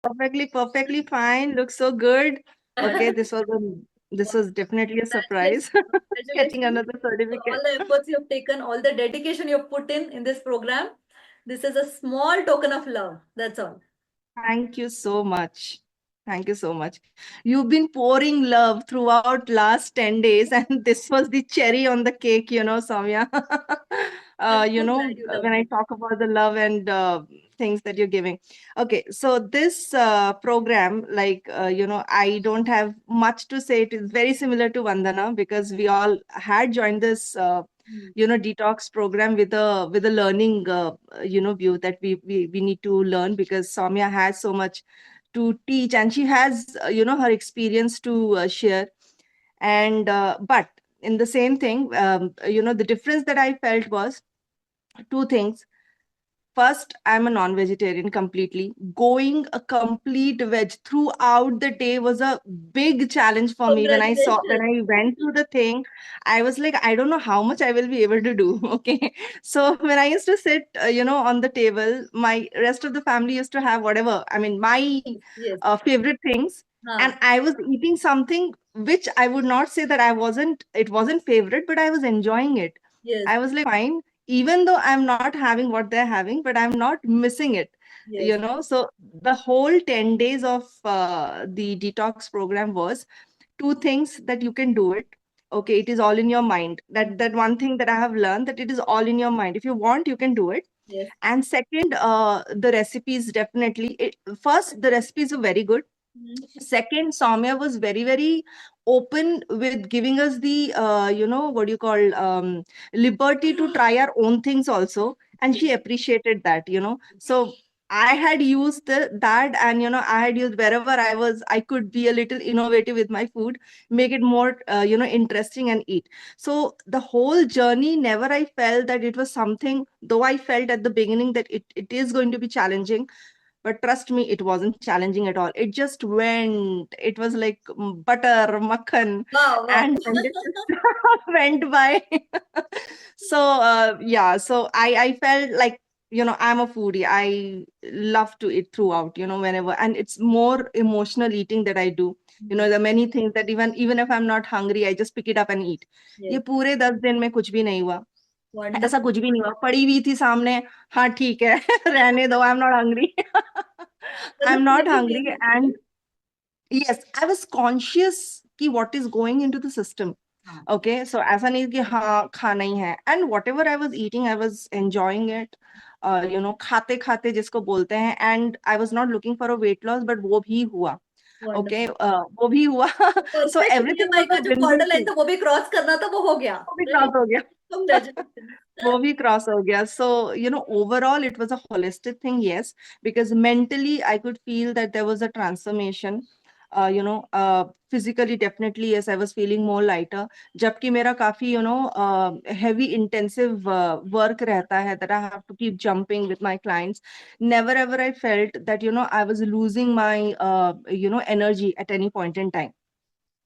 Perfectly fine. Looks so good. Okay, this was definitely a surprise. Getting Congratulations another for all certificate. the efforts you've taken, all the dedication you've put in this program. This is a small token of love. That's all. Thank you so much. Thank you so much. You've been pouring love throughout last 10 days, and this was the cherry on the cake, Soumya. I'm You so know, glad you when loved I it. talk about the love and things that you're giving. Okay, so this program, I don't have much to say. It is very similar to Vandana because we all had joined this Hmm. detox program with a learning view that we need to learn because Soumya has so much to teach and she has her experience to share. And but in the same thing, the difference that I felt was two things. First, I'm a non-vegetarian completely. Going a complete veg throughout the day was a big challenge for me. When Congratulations. I went through the thing, I was like, I don't know how much I will be able to do. Okay. So when I used to sit, on the table, my rest of the family used to have whatever, I mean, my Yes. favorite things. Huh. And I was eating something which I would not say that it wasn't favorite, but I was enjoying it. Yes. I was like, fine, even though I'm not having what they're having, but I'm not missing it, Yes. So the whole 10 days of the detox program was two things that you can do it. Okay, it is all in your mind. That one thing that I have learned, that it is all in your mind. If you want, you can do it. Yes. And second, the recipes definitely. First, the recipes are very good. Mhm. Second, Soumya was very, very open with giving us the, what do you call, liberty to try our own things also. And she appreciated that, So I had used that, and, I had used wherever I could be a little innovative with my food, make it more, interesting and eat. So the whole journey, never I felt that it was something, though I felt at the beginning that it is going to be challenging, but trust me, it wasn't challenging at all. It just went. It was like butter, makhan, Wow, wow. and then it just went by. So yeah, so I felt like, I'm a foodie. I love to eat throughout, whenever, and it's more emotional eating that I do. Hmm. There are many things that even if I'm not hungry, I just pick it up and eat. ये Yes. पूरे 10 दिन में कुछ भी नहीं हुआ. ऐसा Wonderful. कुछ भी नहीं हुआ, पड़ी हुई थी सामने. हाँ ठीक है. रहने दो, I am not hungry. There's I a am not playful way hungry. to eat and it. yes, I was conscious कि what is going into the system. हाँ. Okay, so ऐसा नहीं कि हाँ खाना ही है. And whatever I was eating, I was enjoying it. खाते खाते जिसको बोलते हैं. And I was not looking for a weight loss, but वो भी हुआ. Okay, Wonderful. वो भी हुआ. So perfect everything BMI was का a जो win-win बॉर्डर लाइन thing. था वो भी क्रॉस करना था, वो हो गया. वो भी क्रॉस राइट. हो गया. Congratulations. वो भी क्रॉस हो गया. So, overall, it was a holistic thing, yes, because mentally I could feel that there was a transformation. Physically, definitely, yes, I was feeling more lighter. जबकि मेरा काफी, heavy, intensive work रहता है that I have to keep jumping with my clients. Never ever I felt that, I was losing my, energy at any point in time.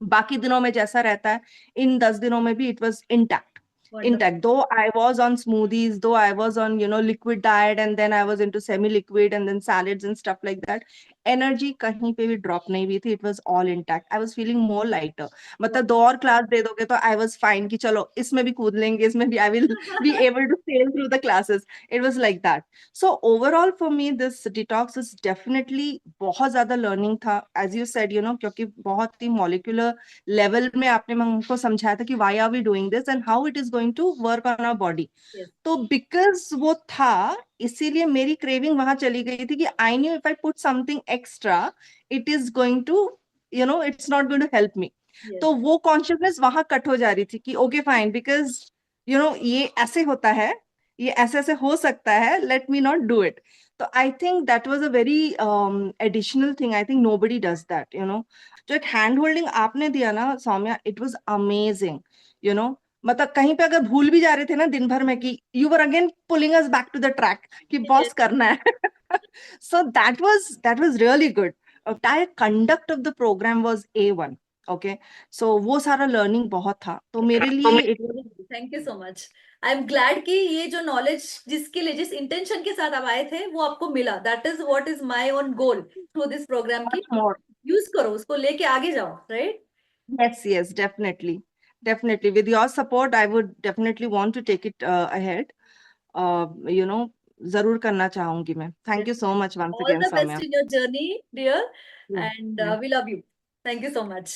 बाकी दिनों में जैसा रहता है, इन 10 दिनों में भी it was intact. Wonderful. Though I was on smoothies, though I was on, liquid diet, and then I was into semi liquid and then salads and stuff like that, energy कहीं पे भी drop नहीं हुई थी. It was all intact. I was feeling more lighter. मतलब दो और class दे दोगे तो I was fine कि चलो इसमें भी कूद लेंगे, इसमें भी I will be able to sail through the classes. It was like that. So overall for me this detox is definitely बहुत ज्यादा learning था, as you said, क्योंकि बहुत ही molecular लेवल में आपने हमको समझाया था कि why are we doing this and how it is going to work on our body. Yes. तो बिकॉज वो था, इसीलिए मेरी क्रेविंग वहां चली गई थी कि I knew if I put something extra, it is going to, it's not going to help me. Yes. तो वो कॉन्शियसनेस वहां कट हो जा रही थी कि ओके फाइन, बिकॉज ये ऐसे होता है, ये ऐसे ऐसे हो सकता है, let me not do it. तो I think that was a very additional thing. I think nobody does that. जो एक हैंड होल्डिंग आपने दिया ना Saumya, it was amazing. You know मतलब कहीं पे अगर भूल भी जा रहे थे ना दिन भर में, कि you were again pulling us back to the track कि Yes. बॉस करना है. So that was really good. Entire conduct of the program was A1. Okay, so वो सारा लर्निंग बहुत था, तो मेरे लिए it thank you so much. I am glad कि ये जो नॉलेज जिसके लिए जिस इंटेंशन के साथ आप आए थे वो आपको मिला। That is what is my own goal through this programme की मोर। यूज करो, उसको लेके आगे जाओ, right? Yes, yes, definitely. Definitely. With your support, I would definitely want to take it ahead. You know, जरूर करना चाहूंगी मैं. Thank you so much once All again, the best Soumya. in your journey, dear, Yeah. and Yeah. we love you. Thank you so much.